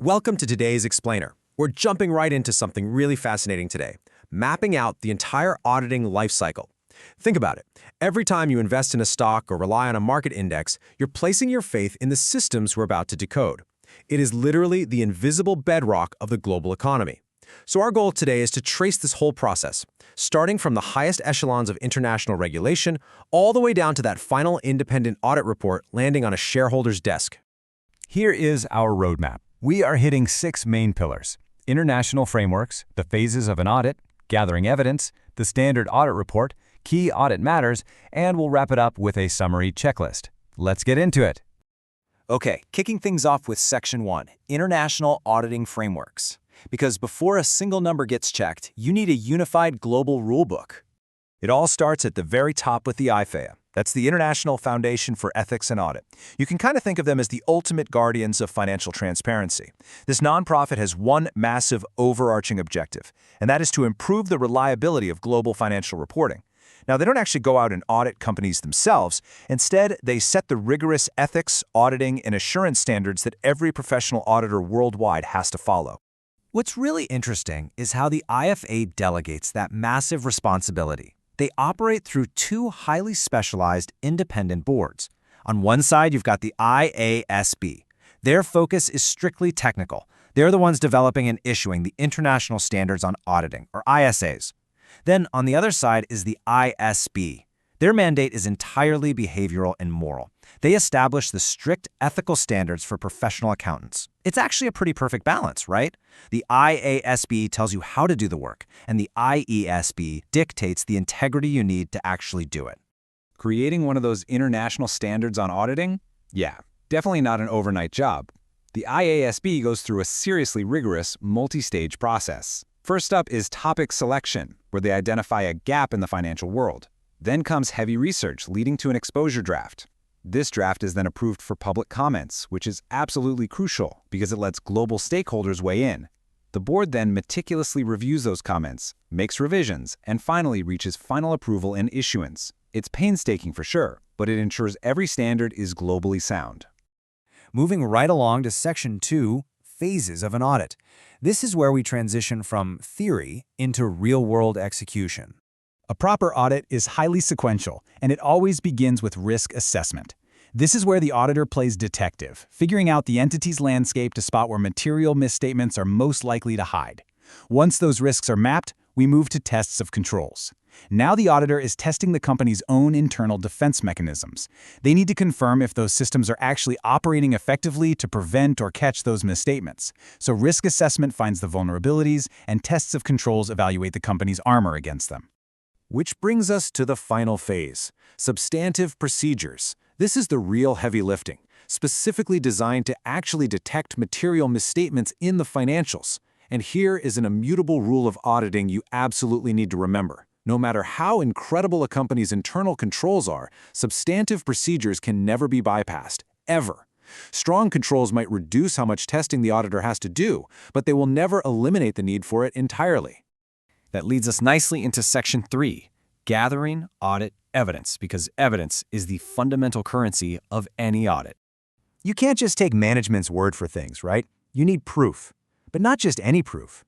Welcome to today's Explainer. We're jumping right into something really fascinating today, mapping out the entire auditing lifecycle. Think about it. Every time you invest in a stock or rely on a market index, you're placing your faith in the systems we're about to decode. It is literally the invisible bedrock of the global economy. So our goal today is to trace this whole process, starting from the highest echelons of international regulation all the way down to that final independent audit report landing on a shareholder's desk. Here is our roadmap. We are hitting 6 main pillars: international frameworks, the phases of an audit, gathering evidence, the standard audit report, key audit matters, and we'll wrap it up with a summary checklist. Let's get into it. Okay, kicking things off with Section 1, International Auditing Frameworks. Because before a single number gets checked, you need a unified global rulebook. It all starts at the very top with the IFAA. That's the International Foundation for Ethics and Audit. You can kind of think of them as the ultimate guardians of financial transparency. This nonprofit has one massive overarching objective, and that is to improve the reliability of global financial reporting. Now, they don't actually go out and audit companies themselves. Instead, they set the rigorous ethics, auditing, and assurance standards that every professional auditor worldwide has to follow. What's really interesting is how the IFA delegates that massive responsibility. They operate through 2 highly specialized independent boards. On one side, you've got the IASB. Their focus is strictly technical. They're the ones developing and issuing the International Standards on Auditing, or ISAs. Then, on the other side is the ISB. Their mandate is entirely behavioral and moral. They establish the strict ethical standards for professional accountants. It's actually a pretty perfect balance, right? The IASB tells you how to do the work, and the IESB dictates the integrity you need to actually do it. Creating one of those international standards on auditing? Yeah, definitely not an overnight job. The IASB goes through a seriously rigorous, multi-stage process. First up is topic selection, where they identify a gap in the financial world. Then comes heavy research, leading to an exposure draft. This draft is then approved for public comments, which is absolutely crucial because it lets global stakeholders weigh in. The board then meticulously reviews those comments, makes revisions, and finally reaches final approval and issuance. It's painstaking for sure, but it ensures every standard is globally sound. Moving right along to Section 2, Phases of an Audit. This is where we transition from theory into real-world execution. A proper audit is highly sequential, and it always begins with risk assessment. This is where the auditor plays detective, figuring out the entity's landscape to spot where material misstatements are most likely to hide. Once those risks are mapped, we move to tests of controls. Now the auditor is testing the company's own internal defense mechanisms. They need to confirm if those systems are actually operating effectively to prevent or catch those misstatements. So risk assessment finds the vulnerabilities, and tests of controls evaluate the company's armor against them. Which brings us to the final phase, substantive procedures. This is the real heavy lifting, specifically designed to actually detect material misstatements in the financials. And here is an immutable rule of auditing you absolutely need to remember. No matter how incredible a company's internal controls are, substantive procedures can never be bypassed, ever. Strong controls might reduce how much testing the auditor has to do, but they will never eliminate the need for it entirely. That leads us nicely into Section 3, Gathering Audit Evidence, because evidence is the fundamental currency of any audit. You can't just take management's word for things, right? You need proof. But not just any proof.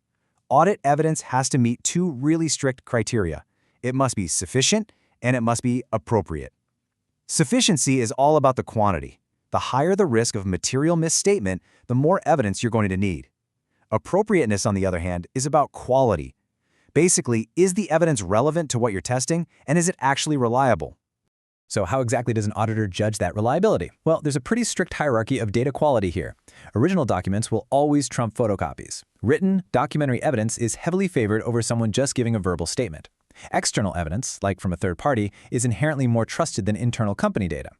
Audit evidence has to meet 2 really strict criteria. It must be sufficient, and it must be appropriate. Sufficiency is all about the quantity. The higher the risk of material misstatement, the more evidence you're going to need. Appropriateness, on the other hand, is about quality. Basically, is the evidence relevant to what you're testing, and is it actually reliable? So how exactly does an auditor judge that reliability? Well, there's a pretty strict hierarchy of data quality here. Original documents will always trump photocopies. Written, documentary evidence is heavily favored over someone just giving a verbal statement. External evidence, like from a third party, is inherently more trusted than internal company data.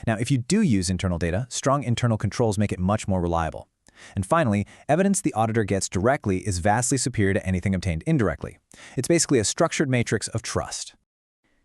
Now, if you do use internal data, strong internal controls make it much more reliable. And finally, evidence the auditor gets directly is vastly superior to anything obtained indirectly. It's basically a structured matrix of trust.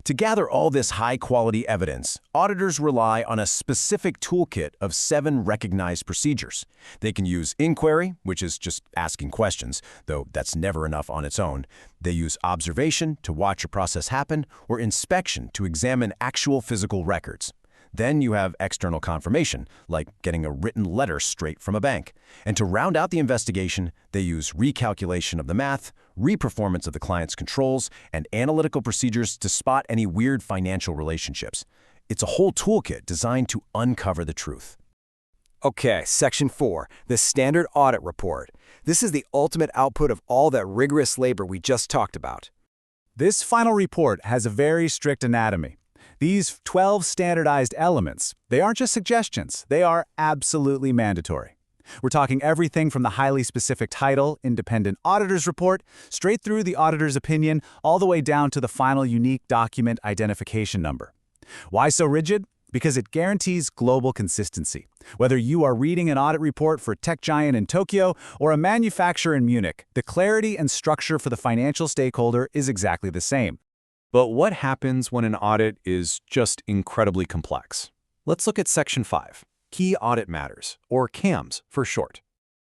To gather all this high-quality evidence, auditors rely on a specific toolkit of 7 recognized procedures. They can use inquiry, which is just asking questions, though that's never enough on its own. They use observation to watch a process happen, or inspection to examine actual physical records. Then you have external confirmation, like getting a written letter straight from a bank. And to round out the investigation, they use recalculation of the math, reperformance of the client's controls, and analytical procedures to spot any weird financial relationships. It's a whole toolkit designed to uncover the truth. Okay, Section 4, the Standard Audit Report. This is the ultimate output of all that rigorous labor we just talked about. This final report has a very strict anatomy. These 12 standardized elements, they aren't just suggestions, they are absolutely mandatory. We're talking everything from the highly specific title, Independent Auditor's Report, straight through the auditor's opinion, all the way down to the final unique document identification number. Why so rigid? Because it guarantees global consistency. Whether you are reading an audit report for a tech giant in Tokyo or a manufacturer in Munich, the clarity and structure for the financial stakeholder is exactly the same. But what happens when an audit is just incredibly complex? Let's look at Section 5, Key Audit Matters, or CAMs for short.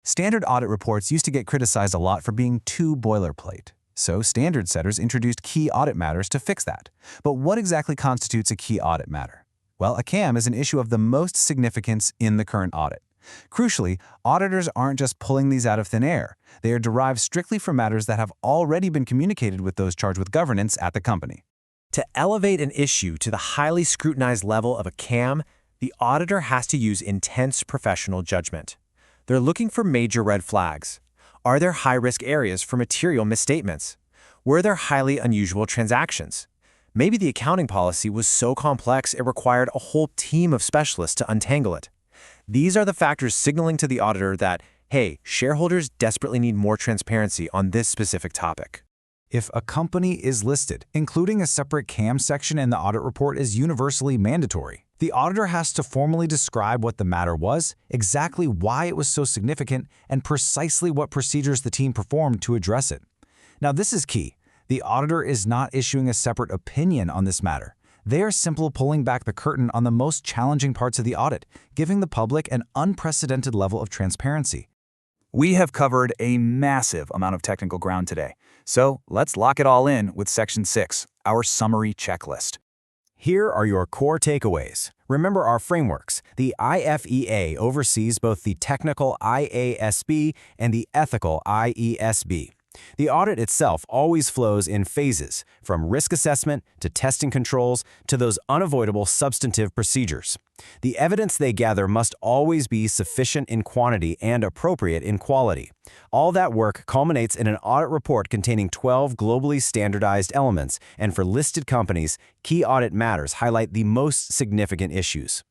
Standard audit reports used to get criticized a lot for being too boilerplate. So standard setters introduced key audit matters to fix that. But what exactly constitutes a key audit matter? Well, a CAM is an issue of the most significance in the current audit. Crucially, auditors aren't just pulling these out of thin air. They are derived strictly from matters that have already been communicated with those charged with governance at the company. To elevate an issue to the highly scrutinized level of a CAM, the auditor has to use intense professional judgment. They're looking for major red flags. Are there high-risk areas for material misstatements? Were there highly unusual transactions? Maybe the accounting policy was so complex it required a whole team of specialists to untangle it. These are the factors signaling to the auditor that, hey, shareholders desperately need more transparency on this specific topic. If a company is listed, including a separate CAM section in the audit report is universally mandatory. The auditor has to formally describe what the matter was, exactly why it was so significant, and precisely what procedures the team performed to address it. Now, this is key. The auditor is not issuing a separate opinion on this matter. They are simply pulling back the curtain on the most challenging parts of the audit, giving the public an unprecedented level of transparency. We have covered a massive amount of technical ground today, so let's lock it all in with Section 6, our summary checklist. Here are your core takeaways. Remember our frameworks. The IFEA oversees both the technical IASB and the ethical IESB. The audit itself always flows in phases, from risk assessment to testing controls to those unavoidable substantive procedures. The evidence they gather must always be sufficient in quantity and appropriate in quality. All that work culminates in an audit report containing 12 globally standardized elements, and for listed companies, key audit matters highlight the most significant issues.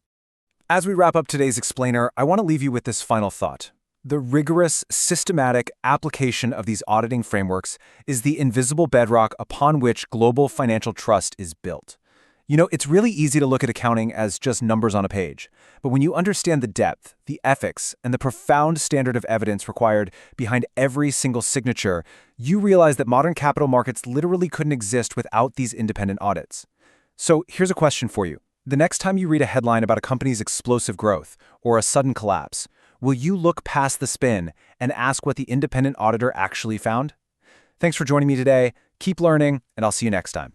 As we wrap up today's explainer, I want to leave you with this final thought. The rigorous, systematic application of these auditing frameworks is the invisible bedrock upon which global financial trust is built. You know, it's really easy to look at accounting as just numbers on a page, but when you understand the depth, the ethics, and the profound standard of evidence required behind every single signature, you realize that modern capital markets literally couldn't exist without these independent audits. So here's a question for you. The next time you read a headline about a company's explosive growth or a sudden collapse, will you look past the spin and ask what the independent auditor actually found? Thanks for joining me today. Keep learning, and I'll see you next time.